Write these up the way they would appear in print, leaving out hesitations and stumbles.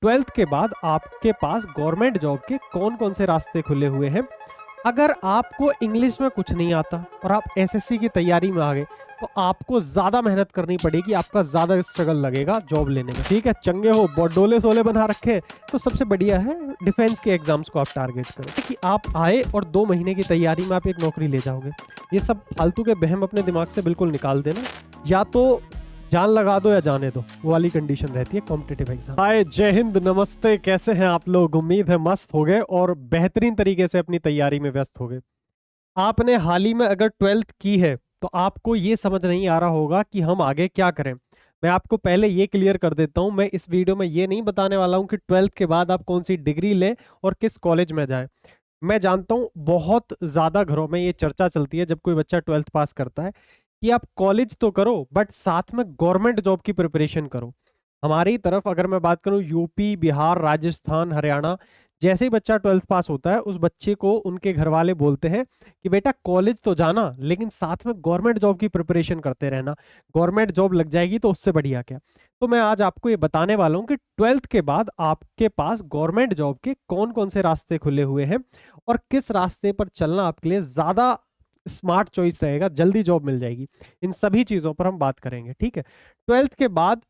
Twelfth के बाद आपके पास गवर्नमेंट जॉब के कौन कौन से रास्ते खुले हुए हैं। अगर आपको इंग्लिश में कुछ नहीं आता और आप एसएससी की तैयारी में आ गए तो आपको ज्यादा मेहनत करनी पड़ेगी, आपका ज्यादा स्ट्रगल लगेगा जॉब लेने में। ठीक है, चंगे हो, डोले सोले बना रखे, तो सबसे बढ़िया है डिफेंस के एग्जाम्स को आप टारगेट करो कि आप आए और 2 महीने की तैयारी में आप एक नौकरी ले जाओगे। ये सब फालतू के बहम अपने दिमाग से बिल्कुल निकाल देना, या तो जान लगा दो या जाने दो, वो वाली कंडीशन रहती है कॉम्पिटिटिव एग्जाम। हाय, जय हिंद, नमस्ते, कैसे हैं आप लोग? उम्मीद है मस्त हो गए और बेहतरीन तरीके से अपनी तैयारी में व्यस्त हो गए। आपने हाल ही में अगर 12th की है तो आपको ये समझ नहीं आ रहा होगा कि हम आगे क्या करें। मैं आपको पहले ये क्लियर कर देता हूं, मैं इस वीडियो में ये नहीं बताने वाला हूं कि 12th के बाद आप कौन सी डिग्री लें और किस कॉलेज में जाएं। मैं जानता हूं बहुत ज्यादा घरों में ये चर्चा चलती है जब कोई बच्चा 12th पास करता है कि आप कॉलेज तो करो बट साथ में गवर्नमेंट जॉब की प्रिपरेशन करो। हमारी तरफ अगर मैं बात करूं, यूपी, बिहार, राजस्थान, हरियाणा, जैसे ही बच्चा 12th पास होता है उस बच्चे को उनके घर वाले बोलते हैं कि बेटा कॉलेज तो जाना लेकिन साथ में गवर्नमेंट जॉब की प्रिपरेशन करते रहना, गवर्नमेंट जॉब लग जाएगी तो उससे बढ़िया क्या। तो मैं आज आपको ये बताने वाला हूं कि 12th के बाद आपके पास गवर्नमेंट जॉब के कौन कौन से रास्ते खुले हुए हैं और किस रास्ते पर चलना आपके लिए ज्यादा स्मार्ट चॉइस रहेगा, जल्दी जॉब मिल जाएगी। इन सभी चीजों पर हम बात करेंगे। ठीक है, 12th के बाद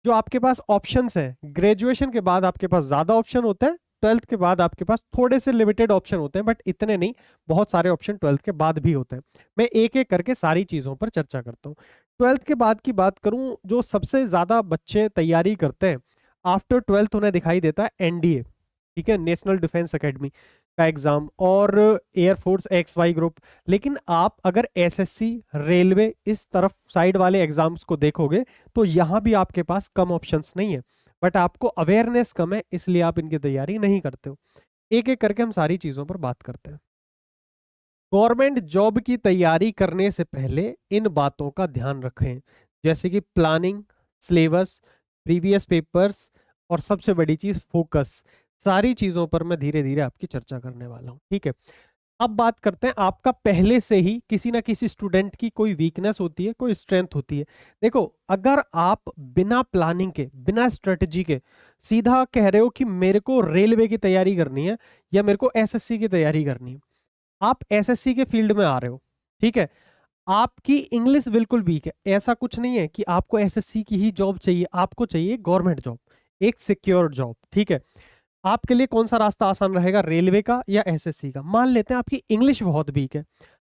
जो आपके पास ऑप्शंस हैं, ग्रेजुएशन के बाद आपके पास ज्यादा ऑप्शन होते हैं, 12th के बाद आपके पास थोड़े से लिमिटेड ऑप्शन होते हैं, बट इतने नहीं, बहुत सारे ऑप्शन 12th के बाद भी होते हैं। मैं एक एक करके सारी चीजों पर चर्चा करता हूँ। 12th के बाद की बात करूं, जो सबसे ज्यादा बच्चे तैयारी करते हैं आफ्टर 12th उन्हें दिखाई देता है एनडीए, ठीक है, नेशनल डिफेंस एकेडमी का एग्जाम, और एयरफोर्स एक्स वाई ग्रुप। लेकिन आप अगर एसएससी, रेलवे, इस तरफ साइड वाले एग्जाम्स को देखोगे तो यहाँ भी आपके पास कम ऑप्शंस नहीं है, बट आपको अवेयरनेस कम है इसलिए आप इनकी तैयारी नहीं करते हो। एक एक करके हम सारी चीजों पर बात करते हैं। गवर्नमेंट जॉब की तैयारी करने से पहले इन बातों का ध्यान रखें, जैसे कि प्लानिंग, सिलेबस, प्रीवियस पेपर्स और सबसे बड़ी चीज फोकस। सारी चीजों पर मैं धीरे धीरे आपकी चर्चा करने वाला हूं। ठीक है, अब बात करते हैं, आपका पहले से ही किसी ना किसी स्टूडेंट की कोई वीकनेस होती है, कोई स्ट्रेंथ होती है। देखो, अगर आप बिना प्लानिंग के, बिना स्ट्रेटजी के सीधा कह रहे हो कि मेरे को रेलवे की तैयारी करनी है या मेरे को एसएससी की तैयारी करनी है, आप एसएससी के फील्ड में आ रहे हो, ठीक है, आपकी इंग्लिश बिल्कुल वीक है, ऐसा कुछ नहीं है कि आपको एसएससी की ही जॉब चाहिए, आपको चाहिए गवर्नमेंट जॉब, एक सिक्योर जॉब। ठीक है, आपके लिए कौन सा रास्ता आसान रहेगा, रेलवे का या एसएससी का? मान लेते हैं आपकी इंग्लिश बहुत वीक है,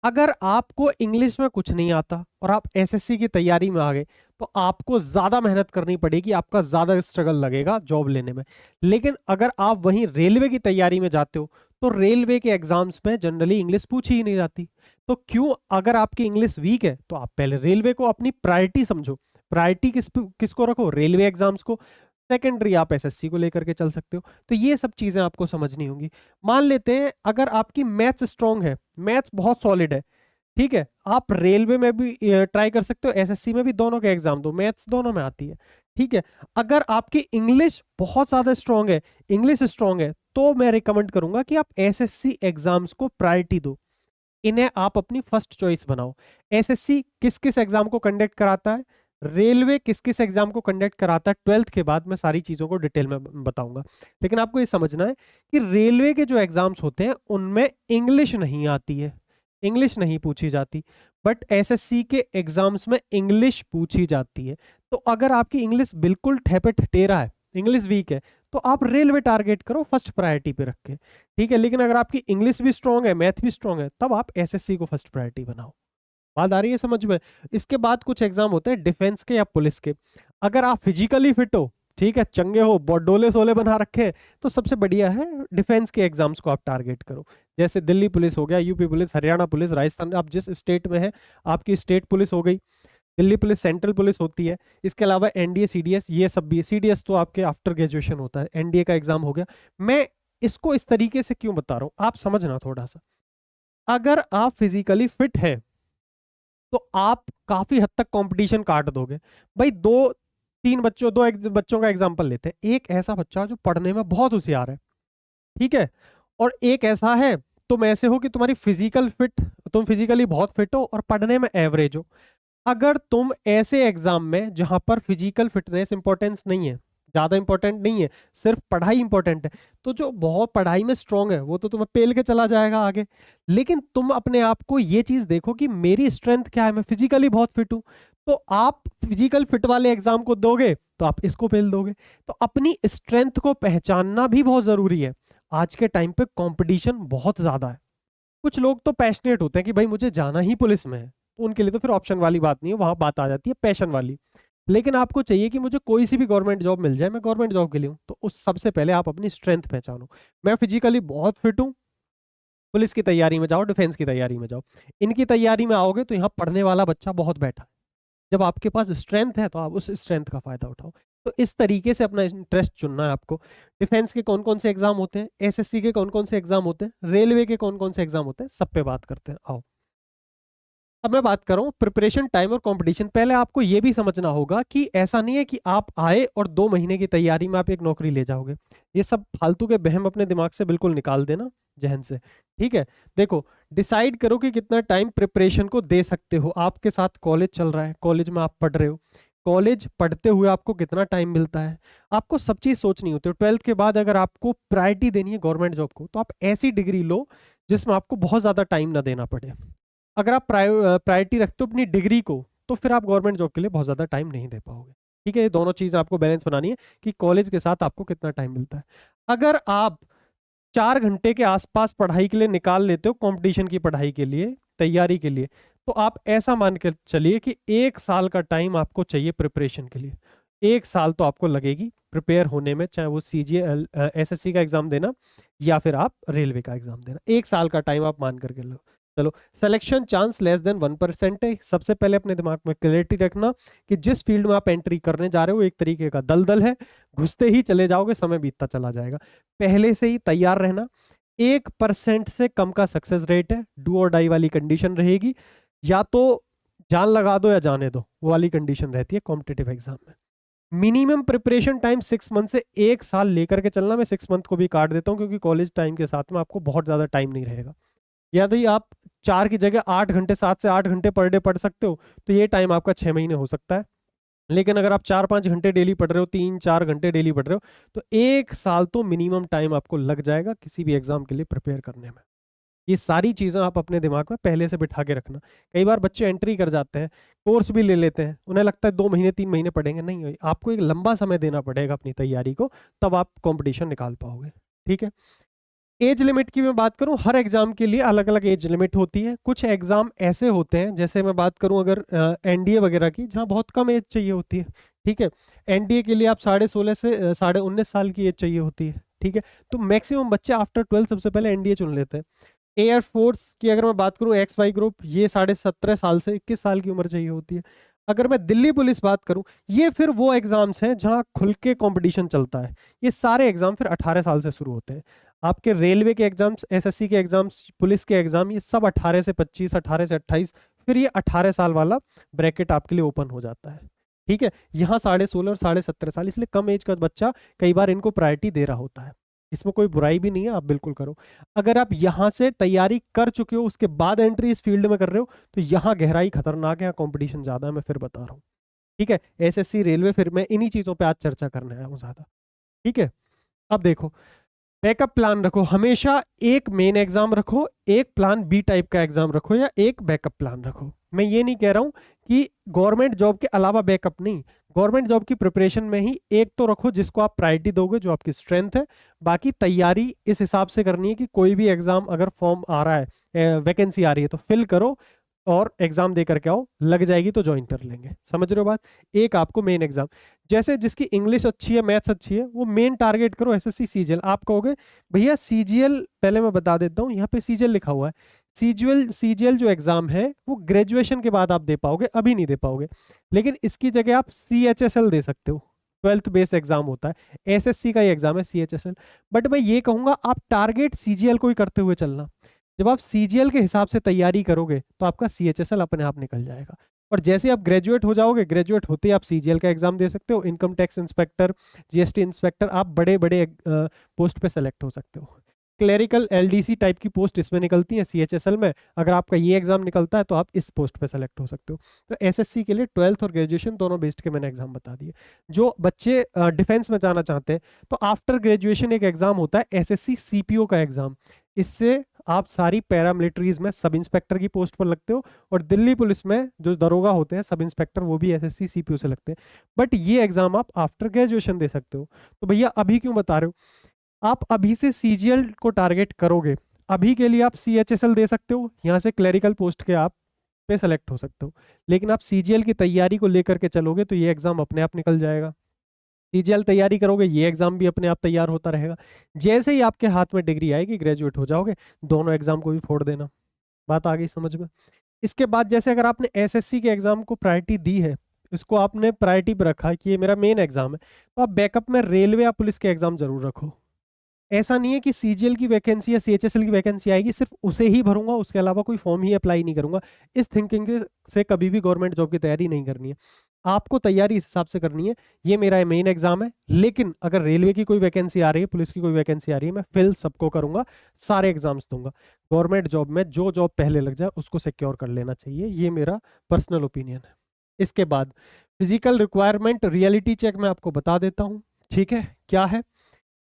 अगर आपको इंग्लिश में कुछ नहीं आता और आप एसएससी की तैयारी में आ गए तो आपको ज्यादा मेहनत करनी पड़ेगी, आपका ज्यादा स्ट्रगल लगेगा जॉब लेने में। लेकिन अगर आप वहीं रेलवे की तैयारी में जाते हो तो रेलवे के एग्जाम्स में जनरली इंग्लिश पूछी ही नहीं जाती। तो क्यों, अगर आपकी इंग्लिश वीक है तो आप पहले रेलवे को अपनी प्रायोरिटी समझो। प्रायोरिटी किसको रखो? रेलवे एग्जाम्स को। सेकेंडरी आप एसएससी को लेकर के चल सकते हो। तो ये सब चीजें आपको समझनी होंगी। मान लेते हैं अगर आपकी मैथ्स स्ट्रांग है, मैथ्स बहुत सॉलिड है, ठीक है, आप रेलवे में भी ट्राई कर सकते हो, एसएससी में भी, दोनों के एग्जाम दो, मैथ्स दोनों में आती है। ठीक है, अगर आपकी इंग्लिश बहुत ज्यादा स्ट्रांग है, इंग्लिश स्ट्रांग है, तो मैं रिकमेंड करूंगा कि आप एसएससी एग्जाम्स को प्रायोरिटी दो, इन्हें आप अपनी फर्स्ट चॉइस बनाओ। एसएससी किस किस एग्जाम को कंडक्ट कराता है, रेलवे किस किस एग्जाम को कंडक्ट कराता है, 12th के बाद मैं सारी चीजों को डिटेल में बताऊंगा। लेकिन आपको ये समझना है कि रेलवे के जो एग्जाम्स होते हैं उनमें इंग्लिश नहीं आती है, इंग्लिश नहीं पूछी जाती, बट एसएससी के एग्जाम्स में इंग्लिश पूछी जाती है। तो अगर आपकी इंग्लिश बिल्कुल ठेपे ठटेरा है, इंग्लिश वीक है, तो आप रेलवे टारगेट करो फर्स्ट प्रायोरिटी पे रख के। ठीक है, लेकिन अगर आपकी इंग्लिश भी स्ट्रांग है, मैथ भी स्ट्रांग है, तब आप एसएससी को फर्स्ट प्रायोरिटी बनाओ। बात आ रही है समझ में? इसके बाद कुछ एग्जाम होते हैं डिफेंस के या पुलिस के। अगर आप फिजिकली फिट हो, ठीक है, चंगे हो, डोले सोले बना रखे हैं, तो सबसे बढ़िया है डिफेंस के एग्जाम्स को आप टारगेट करो। जैसे दिल्ली पुलिस हो गया, UP police, Haryana police, Rajasthan, आप जिस स्टेट में है आपकी स्टेट पुलिस हो गई, दिल्ली पुलिस सेंट्रल पुलिस होती है। इसके अलावा एनडीए, सीडीएस, ये सब भी। सीडीएस तो आपके आफ्टर ग्रेजुएशन होता है, एनडीए का एग्जाम हो गया। मैं इसको इस तरीके से क्यों बता रहा हूं, आप समझना थोड़ा सा। अगर आप फिजिकली फिट है तो आप काफी हद तक कंपटीशन काट दोगे। भाई, दो बच्चों का एग्जांपल लेते हैं। एक ऐसा बच्चा जो पढ़ने में बहुत होशियार है, ठीक है, और एक ऐसा है, तुम ऐसे हो कि तुम फिजिकली बहुत फिट हो और पढ़ने में एवरेज हो। अगर तुम ऐसे एग्जाम में जहां पर फिजिकल फिटनेस इंपॉर्टेंस नहीं है, ज्यादा इंपॉर्टेंट नहीं है, सिर्फ पढ़ाई इंपॉर्टेंट है। तो जो बहुत पढ़ाई में स्ट्रांग है वो तो तुम्हें पेल के चला जाएगा आगे, लेकिन तुम अपने आप को ये चीज देखो कि मेरी स्ट्रेंथ क्या है, मैं फिजिकली बहुत फिट हूँ, तो आप फिजिकल फिट वाले एग्जाम को दोगे तो आप इसको फेल दोगे। तो अपनी स्ट्रेंथ को पहचानना भी बहुत जरूरी है। आज के टाइम पे कंपटीशन बहुत ज्यादा है। कुछ लोग तो पैशनेट होते हैं कि भाई मुझे जाना ही पुलिस में है, तो उनके लिए तो फिर ऑप्शन वाली बात नहीं है, वहां बात आ जाती है पैशन वाली। लेकिन आपको चाहिए कि मुझे कोई सी भी गवर्नमेंट जॉब मिल जाए, मैं गवर्नमेंट जॉब के लिए हूँ, तो उस सबसे पहले आप अपनी स्ट्रेंथ पहचानो। मैं फिजिकली बहुत फिट हूँ, पुलिस की तैयारी में जाओ, डिफेंस की तैयारी में जाओ, इनकी तैयारी में आओगे तो यहाँ पढ़ने वाला बच्चा बहुत बैठा है। जब आपके पास स्ट्रेंथ है तो आप उस स्ट्रेंथ का फायदा उठाओ। तो इस तरीके से अपना इंटरेस्ट चुनना है आपको। डिफेंस के कौन कौन से एग्जाम होते हैं, एसएससी के कौन कौन से एग्जाम होते हैं, रेलवे के कौन कौन से एग्जाम होते हैं, सब पे बात करते हैं, आओ। अब मैं बात कर रहा हूँ प्रिपरेशन टाइम और कंपटीशन। पहले आपको ये भी समझना होगा कि ऐसा नहीं है कि आप आए और 2 महीने की तैयारी में आप एक नौकरी ले जाओगे। ये सब फालतू के बहम अपने दिमाग से बिल्कुल निकाल देना, जहन से, ठीक है। देखो, डिसाइड करो कि कितना टाइम प्रिपरेशन को दे सकते हो। आपके साथ कॉलेज चल रहा है, कॉलेज में आप पढ़ रहे हो, कॉलेज पढ़ते हुए आपको कितना टाइम मिलता है, आपको सब चीज सोचनी होती है। 12th के बाद अगर आपको प्रायोरिटी देनी है गवर्नमेंट जॉब को, तो आप ऐसी डिग्री लो जिसमें आपको बहुत ज्यादा टाइम ना देना पड़े। अगर आप प्रायोरिटी रखते हो अपनी डिग्री को, तो फिर आप गवर्नमेंट जॉब के लिए बहुत ज़्यादा टाइम नहीं दे पाओगे। ठीक है, ये दोनों चीज़ आपको बैलेंस बनानी है कि कॉलेज के साथ आपको कितना टाइम मिलता है। अगर आप 4 घंटे के आसपास पढ़ाई के लिए निकाल लेते हो, कंपटीशन की पढ़ाई के लिए, तैयारी के लिए, तो आप ऐसा मान के चलिए कि 1 साल का टाइम आपको चाहिए प्रिपरेशन के लिए। 1 साल तो आपको लगेगी प्रिपेयर होने में, चाहे वो सीजीएल एसएससी का एग्जाम देना या फिर आप रेलवे का एग्जाम देना। 1 साल का टाइम आप मान करके लो। चलो, सिलेक्शन चांस लेस देन 1% है। सबसे पहले अपने दिमाग में क्लैरिटी रखना कि जिस फील्ड में आप एंट्री करने जा रहे हो एक तरीके का दलदल है, घुसते ही चले जाओगे, समय बीतता चला जाएगा। पहले से ही तैयार रहना। 1% से कम का सक्सेस रेट है, डू और डाई वाली कंडीशन रहेगी। या तो जान लगा दो या जाने दो, वो वाली कंडीशन रहती है कॉम्पिटेटिव एग्जाम में। मिनिमम प्रिपरेशन टाइम 6 मंथ से 1 साल लेकर के चलना। मैं 6 मंथ को भी काट देता हूँ क्योंकि कॉलेज टाइम के साथ में आपको बहुत ज्यादा टाइम नहीं रहेगा। यदि आप 4 की जगह 8 घंटे, 7 से 8 घंटे पर डे पढ़ सकते हो, तो ये टाइम आपका 6 महीने हो सकता है। लेकिन अगर आप 4-5 घंटे डेली पढ़ रहे हो, 3-4 घंटे डेली पढ़ रहे हो, तो 1 साल तो मिनिमम टाइम आपको लग जाएगा किसी भी एग्जाम के लिए प्रिपेयर करने में। ये सारी चीजें आप अपने दिमाग में पहले से बिठा के रखना। कई बार बच्चे एंट्री कर जाते हैं, कोर्स भी ले लेते हैं, उन्हें लगता है 2 महीने 3 महीने पढ़ेंगे। नहीं, आपको एक लंबा समय देना पड़ेगा अपनी तैयारी को, तब आप कंपटीशन निकाल पाओगे। ठीक है। एज लिमिट की मैं बात करूं, हर एग्जाम के लिए अलग अलग एज लिमिट होती है। कुछ एग्जाम ऐसे होते हैं, जैसे मैं बात करूं अगर एनडीए वगैरह की, जहां बहुत कम एज चाहिए होती है। ठीक है, एनडीए के लिए आप 16.5 से 19.5 साल की एज चाहिए होती है। ठीक है, तो मैक्सिमम बच्चे आफ्टर 12 सबसे पहले एनडीए चुन लेते हैं। एयर फोर्स की अगर मैं बात करूं, एक्स वाई ग्रुप, ये 17.5 साल से 21 साल की उम्र चाहिए होती है। अगर मैं दिल्ली पुलिस बात करूं, ये फिर वो एग्जाम्स हैं जहां खुल के कंपटीशन चलता है। ये सारे एग्जाम फिर 18 साल से शुरू होते हैं। आपके रेलवे के एग्जाम्स, एसएससी के एग्जाम्स, पुलिस के एग्जाम, ये सब 18 से 25, 18 से 28, फिर ये 18 साल वाला ब्रैकेट आपके लिए ओपन हो जाता है। ठीक है, यहाँ 16.5 और 17.5 साल, इसलिए कम एज का बच्चा कई बार इनको प्रायोरिटी दे रहा होता है। इसमें कोई बुराई भी नहीं है, आप बिल्कुल करो। अगर आप यहाँ से तैयारी कर चुके हो, उसके बाद एंट्री इस फील्ड में कर रहे हो, तो यहाँ गहराई खतरनाक है, यहाँ कॉम्पिटिशन ज्यादा है, मैं फिर बता रहा हूँ। ठीक है, एसएससी, रेलवे, फिर मैं इन्हीं चीजों पे आज चर्चा करने आया हूँ ज्यादा। ठीक है, अब देखो, बैकअप प्लान रखो। हमेशा एक मेन एग्जाम रखो, एक प्लान बी टाइप का एग्जाम रखो, या एक बैकअप प्लान रखो। मैं ये नहीं कह रहा हूं कि गवर्नमेंट जॉब के अलावा बैकअप नहीं, गवर्नमेंट जॉब की प्रिपरेशन में ही एक तो रखो जिसको आप प्रायोरिटी दोगे, जो आपकी स्ट्रेंथ है। बाकी तैयारी इस हिसाब से करनी है कि कोई भी एग्जाम अगर फॉर्म आ रहा है, वैकेंसी आ रही है, तो फिल करो और एग्जाम दे करके आओ, लग जाएगी तो ज्वाइन कर लेंगे। समझ रहे हो बात? एक आपको मेन एग्जाम, जैसे जिसकी इंग्लिश अच्छी है, मैथ्स अच्छी है, वो मेन टारगेट करो एसएससी सीजीएल। आप कहोगे भैया सीजीएल, पहले मैं बता देता हूँ, यहाँ पे सीजीएल लिखा हुआ है। सीजीएल जो एग्जाम है वो ग्रेजुएशन के बाद आप दे पाओगे, अभी नहीं दे पाओगे। लेकिन इसकी जगह आप सीएचएसएल दे सकते हो, 12th बेस एग्जाम होता है, एसएससी का ही एग्जाम है सीएचएसएल। बट मैं ये कहूंगा आप टारगेट सीजीएल को ही करते हुए चलना। जब आप सीजीएल के हिसाब से तैयारी करोगे तो आपका सीएचएसएल अपने आप निकल जाएगा। और जैसे आप ग्रेजुएट हो जाओगे, ग्रेजुएट होते ही आप सीजीएल का एग्जाम दे सकते हो, income tax inspector, GST inspector, आप बड़े बड़े पोस्ट पे सेलेक्ट हो सकते हो। क्लेरिकल एलडीसी टाइप की पोस्ट इसमें निकलती है सीएचएसएल में। अगर आपका ये एग्जाम निकलता है तो आप इस पोस्ट पे सेलेक्ट हो सकते हो। तो एसएससी के लिए 12th और ग्रेजुएशन दोनों बेस्ड के मैंने एग्जाम बता दिए। जो बच्चे डिफेंस में जाना चाहते हैं तो आफ्टर ग्रेजुएशन एक एग्जाम होता है एसएससी सीपीओ का एग्जाम। इससे आप सारी पैरामिलिट्रीज में सब इंस्पेक्टर की पोस्ट पर लगते हो, और दिल्ली पुलिस में जो दरोगा होते हैं सब इंस्पेक्टर वो भी एसएससी सीपीओ से लगते हैं। बट ये एग्जाम आप आफ्टर ग्रेजुएशन दे सकते हो। तो भैया अभी क्यों बता रहे हो, आप अभी से सीजीएल को टारगेट करोगे, अभी के लिए आप सीएचएसएल दे सकते हो, यहाँ से क्लरिकल पोस्ट के आप पे सेलेक्ट हो सकते हो। लेकिन आप सीजीएल की तैयारी को लेकर के चलोगे तो ये एग्जाम अपने आप निकल जाएगा। सीजीएल तैयारी करोगे ये एग्जाम भी अपने आप तैयार होता रहेगा। जैसे ही आपके हाथ में डिग्री आएगी, ग्रेजुएट हो जाओगे, दोनों एग्जाम को भी फोड़ देना। बात आ गई समझ में। इसके बाद जैसे अगर आपने एसएससी के एग्जाम को प्रायोरिटी दी है, इसको आपने प्रायोरिटी पर रखा कि ये मेरा मेन एग्जाम है, तो आप बैकअप में रेलवे या पुलिस के एग्जाम जरूर रखो। ऐसा नहीं है कि सीजीएल की वैकेंसी या सीएचएसएल की वैकेंसी आएगी सिर्फ उसे ही भरूंगा, उसके अलावा कोई फॉर्म ही अप्लाई नहीं करूंगा। इस थिंकिंग से कभी भी गवर्नमेंट जॉब की तैयारी नहीं करनी है। आपको तैयारी इस हिसाब से करनी है, ये मेरा मेन एग्जाम है, लेकिन अगर रेलवे की कोई वैकेंसी आ रही है, पुलिस की कोई वैकेंसी आ रही है, मैं फिल सबको करूंगा, सारे एग्जाम्स दूंगा। गवर्नमेंट जॉब में जो जॉब पहले लग जाए उसको सिक्योर कर लेना चाहिए, ये मेरा पर्सनल ओपिनियन है। इसके बाद फिजिकल रिक्वायरमेंट रियलिटी चेक मैं आपको बता देता हूँ, ठीक है क्या है।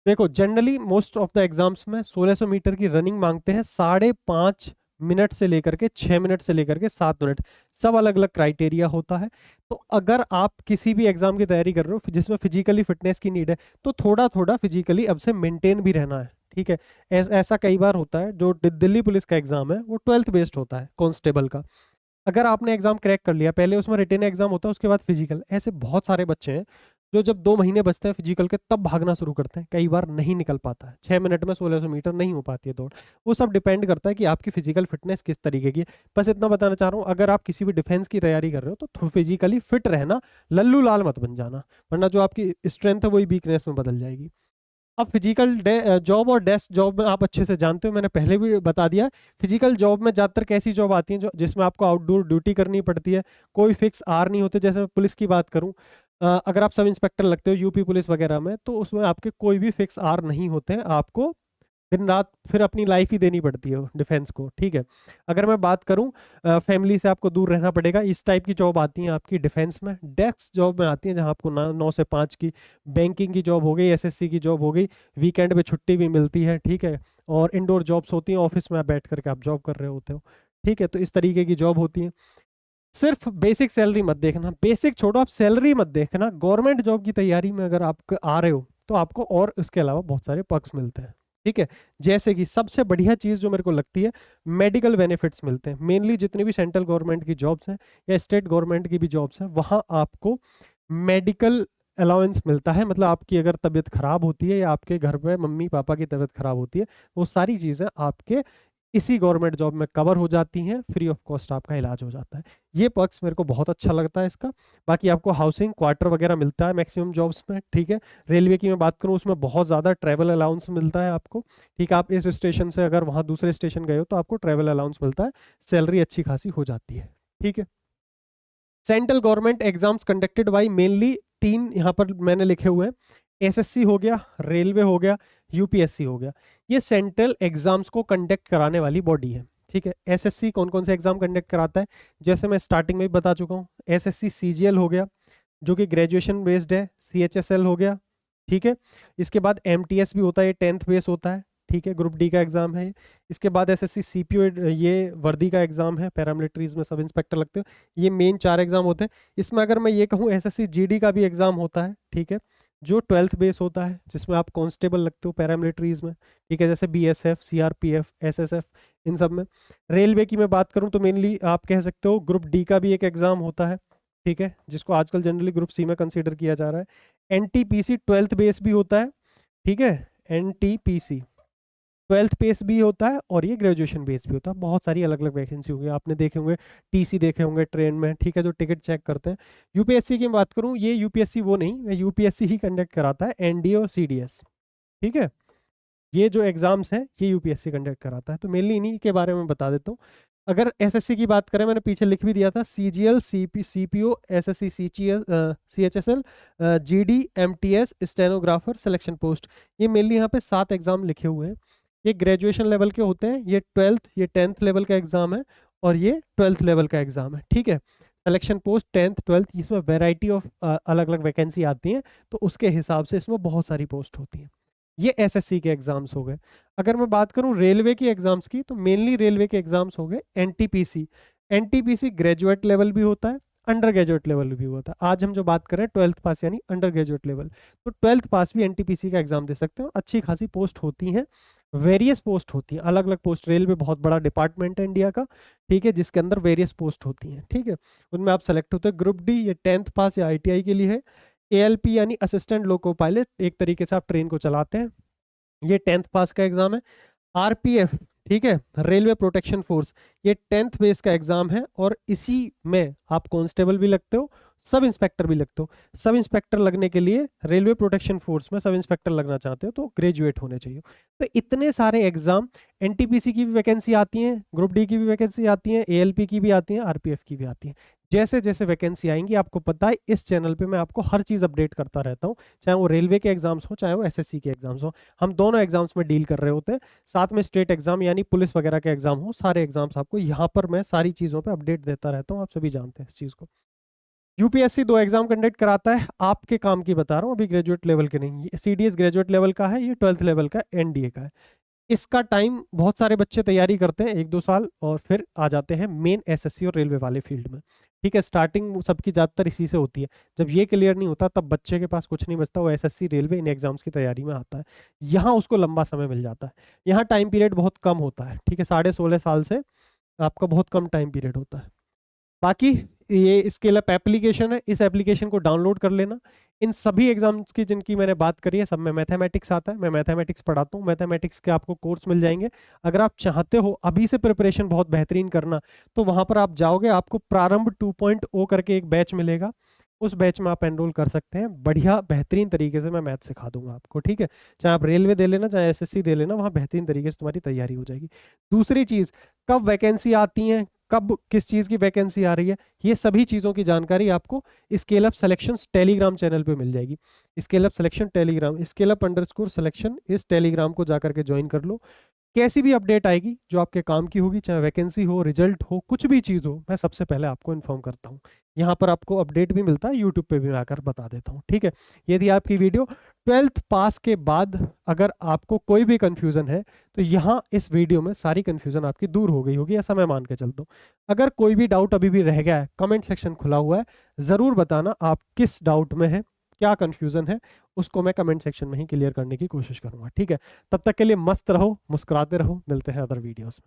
देखो generally most of the exams में 1600 मीटर की रनिंग मांगते हैं, 5.5 मिनट से लेकर के 6 मिनट से लेकर के 7 मिनट, सब अलग अलग क्राइटेरिया होता है। तो अगर आप किसी भी एग्जाम की तैयारी कर रहे हो जिसमें फिजिकली फिटनेस की नीड है, तो थोड़ा थोड़ा फिजिकली अब से मेंटेन भी रहना है, ठीक है। ऐसा कई बार होता है, जो दिल्ली पुलिस का एग्जाम है वो 12th बेस्ड होता है कांस्टेबल का। अगर आपने एग्जाम क्रैक कर लिया, पहले उसमें रिटन एग्जाम होता है, उसके बाद फिजिकल, ऐसे बहुत सारे बच्चे हैं जो जब 2 महीने बचते हैं फिजिकल के तब भागना शुरू करते हैं, कई बार नहीं निकल पाता है, 6 मिनट में 1600 मीटर नहीं हो पाती है दौड़। वो सब डिपेंड करता है कि आपकी फिजिकल फिटनेस किस तरीके की है। बस इतना बताना चाह रहा हूँ, अगर आप किसी भी डिफेंस की तैयारी कर रहे हो तो फिजिकली फिट रहना, लल्लू लाल मत बन जाना, वरना जो आपकी स्ट्रेंथ है वही वीकनेस में बदल जाएगी। अब फिजिकल जॉब और डेस्क जॉब में आप अच्छे से जानते हो, मैंने पहले भी बता दिया। फिजिकल जॉब में ज़्यादातर कैसी जॉब आती है जो जिसमें आपको आउटडोर ड्यूटी करनी पड़ती है, कोई फिक्स आर नहीं होते। जैसे मैं पुलिस की बात करूं, अगर आप सब इंस्पेक्टर लगते हो यूपी पुलिस वगैरह में, तो उसमें आपके कोई भी फिक्स आर नहीं होते हैं, आपको दिन रात फिर अपनी लाइफ ही देनी पड़ती है डिफेंस को, ठीक है। अगर मैं बात करूं फैमिली से आपको दूर रहना पड़ेगा, इस टाइप की जॉब आती हैं आपकी डिफेंस में। डेस्क जॉब में आती हैं जहां आपको 9 से 5 की बैंकिंग की जॉब हो गई, एसएससी की जॉब हो गई, वीकेंड पे छुट्टी भी मिलती है, ठीक है। और इंडोर जॉब्स होती हैं, ऑफिस में आप बैठ करके आप जॉब कर रहे होते हो, ठीक है। तो इस तरीके की जॉब होती है। सिर्फ बेसिक सैलरी मत देखना, बेसिक छोड़ो, आप सैलरी मत देखना। गवर्नमेंट जॉब की तैयारी में अगर आप आ रहे हो तो आपको और उसके अलावा बहुत सारे पर्क्स मिलते हैं, ठीक है। जैसे कि सबसे बढ़िया चीज जो मेरे को लगती है, मेडिकल बेनिफिट्स मिलते हैं। मेनली जितनी भी सेंट्रल गवर्नमेंट की जॉब्स हैं या स्टेट गवर्नमेंट की भी जॉब्स हैं, वहां आपको मेडिकल अलाउंस मिलता है। मतलब आपकी अगर तबीयत खराब होती है या आपके घर पे मम्मी पापा की तबीयत खराब होती है, वो सारी चीजें आपके इसी गवर्नमेंट जॉब में कवर हो जाती हैं, फ्री ऑफ कॉस्ट आपका इलाज हो जाता है। ये पर्क्स मेरे को बहुत अच्छा लगता है इसका। बाकी आपको हाउसिंग क्वार्टर वगैरह मिलता है मैक्सिमम जॉब्स में, ठीक है। रेलवे की मैं बात करूं, उसमें बहुत ज़्यादा ट्रैवल अलाउंस मिलता है आपको, ठीक है। आप इस स्टेशन से अगर वहाँ दूसरे स्टेशन गए हो तो आपको ट्रैवल अलाउंस मिलता है, सैलरी अच्छी खासी हो जाती है, ठीक है। Central government exams conducted by mainly 3 यहाँ पर मैंने लिखे हुए हैं, एसएससी हो गया, रेलवे हो गया, यूपीएससी हो गया। ये सेंट्रल एग्जाम्स को कंडक्ट कराने वाली बॉडी है, ठीक है। एसएससी कौन कौन से एग्जाम कंडक्ट कराता है, जैसे मैं स्टार्टिंग में भी बता चुका हूँ। एसएससी सीजीएल हो गया जो कि ग्रेजुएशन बेस्ड है, सीएचएसएल हो गया, ठीक है। इसके बाद एमटीएस भी होता है, ये 10th बेस होता है, ठीक है, ग्रुप डी का एग्जाम है। इसके बाद एसएससी सीपीओ, ये वर्दी का एग्जाम है, पैरामिलिट्रीज में सब इंस्पेक्टर लगते हो। ये मेन 4 एग्जाम होते हैं। इसमें अगर मैं ये कहूँ, एसएससी जीडी का भी एग्जाम होता है, ठीक है, जो 12th बेस होता है, जिसमें आप कांस्टेबल लगते हो पैरामिलिट्रीज में, ठीक है, जैसे बीएसएफ, सीआरपीएफ, एसएसएफ, इन सब में। रेलवे की मैं बात करूं तो मेनली आप कह सकते हो ग्रुप डी का भी एक एग्जाम होता है, ठीक है, जिसको आजकल जनरली ग्रुप सी में कंसीडर किया जा रहा है। एनटीपीसी 12th बेस भी होता है, ठीक है, एनटीपीसी 12th बेस भी होता है, और ये ग्रेजुएशन बेस भी होता है। बहुत सारी अलग अलग वैकेंसी होगी, आपने देखे होंगे टीसी देखे होंगे ट्रेन में, ठीक है, जो टिकट चेक करते हैं। यूपीएससी की बात करूं, ये यूपीएससी वो नहीं, यूपीएससी ही कंडक्ट कराता है, एनडीए और सीडीएस, ठीक है। ये जो एग्जाम्स हैं ये यूपीएससी कंडक्ट कराता है। तो मेनली इन्हीं के बारे में बता देता हूँ। अगर एसएससी की बात करें, मैंने पीछे लिख भी दिया था, CGL, CPO, SSC, CHSL, GD, MTS, stenographer, selection post, ये मेनली यहाँ पे 7 एग्जाम लिखे हुए हैं। ये ग्रेजुएशन लेवल के होते हैं, ये 12th ये 10th लेवल का एग्जाम है और ये 12th लेवल का एग्जाम है, ठीक है। सिलेक्शन पोस्ट 10th 12th, इसमें वेराइटी ऑफ अलग अलग वैकेंसी आती हैं, तो उसके हिसाब से इसमें बहुत सारी पोस्ट होती हैं। ये एसएससी के एग्जाम्स हो गए। अगर मैं बात करूं रेलवे की एग्जाम्स की, तो मेनली रेलवे के एग्जाम्स हो गए एनटीपीसी। एनटीपीसी ग्रेजुएट लेवल भी होता है, अंडर ग्रेजुएट लेवल भी होता है। आज हम जो बात कर रहे हैं 12th पास यानी अंडर ग्रेजुएट लेवल, तो 12th पास भी एनटीपीसी का एग्जाम दे सकते हो। अच्छी खासी पोस्ट होती हैं, वेरियस पोस्ट होती हैं, अलग अलग पोस्ट। रेलवे बहुत बड़ा डिपार्टमेंट है इंडिया का, ठीक है, जिसके अंदर वेरियस पोस्ट होती हैं, ठीक है। उनमें आप सेलेक्ट होते हैं। ग्रुप डी ये 10th पास या आईटीआई के लिए है। एएलपी यानी असिस्टेंट लोको पायलट, एक तरीके से आप ट्रेन को चलाते हैं, ये 10th पास का एग्जाम है। आरपीएफ, ठीक है, रेलवे प्रोटेक्शन फोर्स, ये 10th बेस का एग्जाम है और इसी में आप कांस्टेबल भी लगते हो, सब इंस्पेक्टर भी लगते हो। सब इंस्पेक्टर लगने के लिए रेलवे प्रोटेक्शन फोर्स में सब इंस्पेक्टर लगना चाहते हो तो ग्रेजुएट होने चाहिए। तो इतने सारे एग्जाम, एनटीपीसी की भी वैकेंसी आती है, ग्रुप डी की भी वैकेंसी आती है, एएलपी की भी आती है, आरपीएफ की भी आती है। जैसे जैसे वैकेंसी आएंगी आपको पता है, इस चैनल पे मैं आपको हर चीज अपडेट करता रहता हूँ, चाहे वो रेलवे के एग्जाम्स हो चाहे वो एसएससी के एग्जाम्स हो। हम दोनों एग्जाम्स में डील कर रहे होते हैं, साथ में स्टेट एग्जाम यानी पुलिस वगैरह के एग्जाम हो, सारे एग्जाम्स आपको यहाँ पर मैं सारी चीजों पे अपडेट देता रहता हूँ, आप सभी जानते हैं इस चीज को। यूपीएससी 2 एग्जाम कंडक्ट कराता है, आपके काम की बता रहा हूँ, अभी ग्रेजुएट लेवल के नहीं। ये सीडीएस ग्रेजुएट लेवल का है, ये 12th लेवल का एनडीए का है। इसका टाइम बहुत सारे बच्चे तैयारी करते हैं 1-2 साल और फिर आ जाते हैं मेन एसएससी और रेलवे वाले फील्ड में, ठीक है। स्टार्टिंग सबकी ज़्यादातर इसी से होती है। जब ये क्लियर नहीं होता तब बच्चे के पास कुछ नहीं बचता, वो एसएससी रेलवे इन एग्जाम्स की तैयारी में आता है। यहाँ उसको लंबा समय मिल जाता है, यहाँ टाइम पीरियड बहुत कम होता है, ठीक है। 16.5 साल से आपका बहुत कम टाइम पीरियड होता है। बाकी ये स्केल अप एप्लीकेशन है, इस एप्लीकेशन को डाउनलोड कर लेना। इन सभी एग्जाम्स की जिनकी मैंने बात करी है, सब में मैथमेटिक्स आता है, मैं मैथमेटिक्स पढ़ाता हूँ। मैथमेटिक्स के आपको कोर्स मिल जाएंगे। अगर आप चाहते हो अभी से प्रिपरेशन बहुत बेहतरीन करना, तो वहां पर आप जाओगे, आपको प्रारंभ 2.0 करके एक बैच मिलेगा, उस बैच में आप एनरोल कर सकते हैं। बढ़िया बेहतरीन तरीके से मैं मैथ सिखा दूंगा आपको, ठीक है। चाहे आप रेलवे दे लेना चाहे एसएससी दे लेना, वहाँ बेहतरीन तरीके से तुम्हारी तैयारी हो जाएगी। दूसरी चीज, कब वैकेंसी आती है, कब किस चीज की वैकेंसी आ रही है, ये सभी चीजों की जानकारी आपको scale up selections Telegram channel पे मिल जाएगी। Scale up selection Telegram, scale up underscore selection, इस टेलीग्राम को जाकर के ज्वाइन कर लो। कैसी भी अपडेट आएगी जो आपके काम की होगी, चाहे वैकेंसी हो, रिजल्ट हो, कुछ भी चीज़ हो, मैं सबसे पहले आपको इन्फॉर्म करता हूँ। यहाँ पर आपको अपडेट भी मिलता है, यूट्यूब पे भी मैं आकर बता देता हूँ, ठीक है। ये थी आपकी वीडियो। 12th पास के बाद अगर आपको कोई भी कंफ्यूजन है तो यहाँ इस वीडियो में सारी कंफ्यूजन आपकी दूर हो गई होगी, ऐसा मैं मान के चलता हूँ। अगर कोई भी डाउट अभी भी रह गया है, कमेंट सेक्शन खुला हुआ है, ज़रूर बताना आप किस डाउट में है, क्या कंफ्यूजन है, उसको मैं कमेंट सेक्शन में ही क्लियर करने की कोशिश करूंगा, ठीक है। तब तक के लिए मस्त रहो, मुस्कुराते रहो, मिलते हैं अदर वीडियोस में।